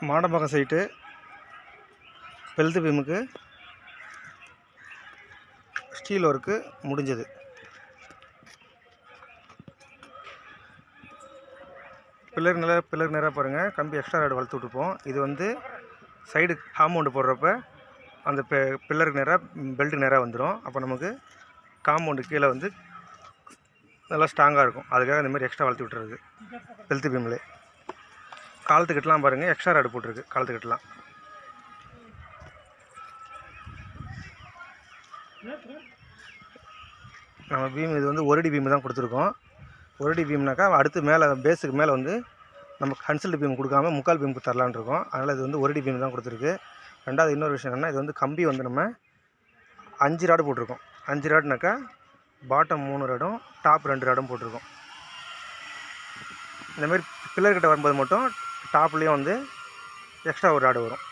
Madambakkam site belt பீமுக்கு steel work முடிஞ்சது. Pillar நேராக பாருங்கள், கம்பி எக்ஸ்ட்ரா ராடு வளர்த்து விட்டுருப்போம். இது வந்து சைடு காம்பவுண்டு போடுறப்ப அந்த பில்லருக்கு நேராக பெல்ட்டுக்கு நேராக வந்துடும். அப்போ நமக்கு காம்பவுண்டு கீழே வந்து நல்லா ஸ்ட்ராங்காக இருக்கும். அதுக்காக இந்தமாதிரி எக்ஸ்ட்ரா வளர்த்து விட்டுறது. பெல்ட் பீம்லே காலத்துக்கிட்டலாம் பாருங்கள், எக்ஸ்ட்ரா ராடு போட்டிருக்கு. காலத்துக்கிட்டலாம் நம்ம பீம் இது வந்து 1 அடி பீம் தான் கொடுத்துருக்கோம். 1 அடி பீம்னாக்கா அடுத்து மேலே பேஸுக்கு மேலே வந்து நம்ம கன்சல்ட் பீம் கொடுக்காம 3/4 பீமுக்கு தரலான்னு இருக்கோம். அதனால் இது வந்து 1 அடி பீம் தான் கொடுத்துருக்கு. ரெண்டாவது இன்னொரு விஷயம் என்னென்னா, இது வந்து கம்பி வந்து நம்ம 5 ராடு போட்டிருக்கோம். 5 ராடுனாக்கா பாட்டம் 3 ராடும் டாப் 2 ராடும் போட்டிருக்கோம். இந்தமாரி பில்லர்கிட்ட வரும்போது மட்டும் டாப்லேயும் வந்து எக்ஸ்ட்ரா ஒரு ராடு வரும்.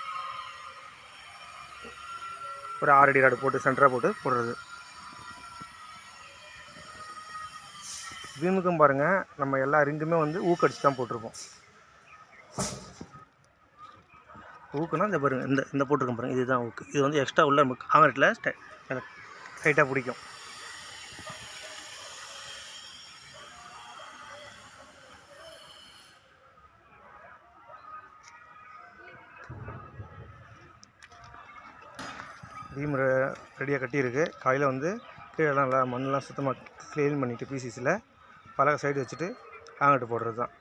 ஒரு 6 அடி ராடு போட்டு சென்டராக போட்டு போடுறது. பீமுக்கும் பாருங்கள், நம்ம எல்லா ரிங்குமே வந்து ஊக்கடிச்சு தான் போட்டிருப்போம். ஊக்குனா இந்த பாருங்கள், இந்த போட்டிருக்கோம் பாருங்கள், இதுதான் ஊக்கு. இது வந்து எக்ஸ்ட்ரா உள்ள நம்ம காங்கிரீட்டில் டைட்டாக பிடிக்கும். பீம் ரெடியாக கட்டியிருக்கு. காலையில் வந்து கீழெல்லாம் நல்லா மண்ணெலாம் சுத்தமாக க்ளீன் பண்ணிவிட்டு பிசிசியில் பலகை சைடு வச்சுட்டு காங்கிரீட் போடுறது தான்.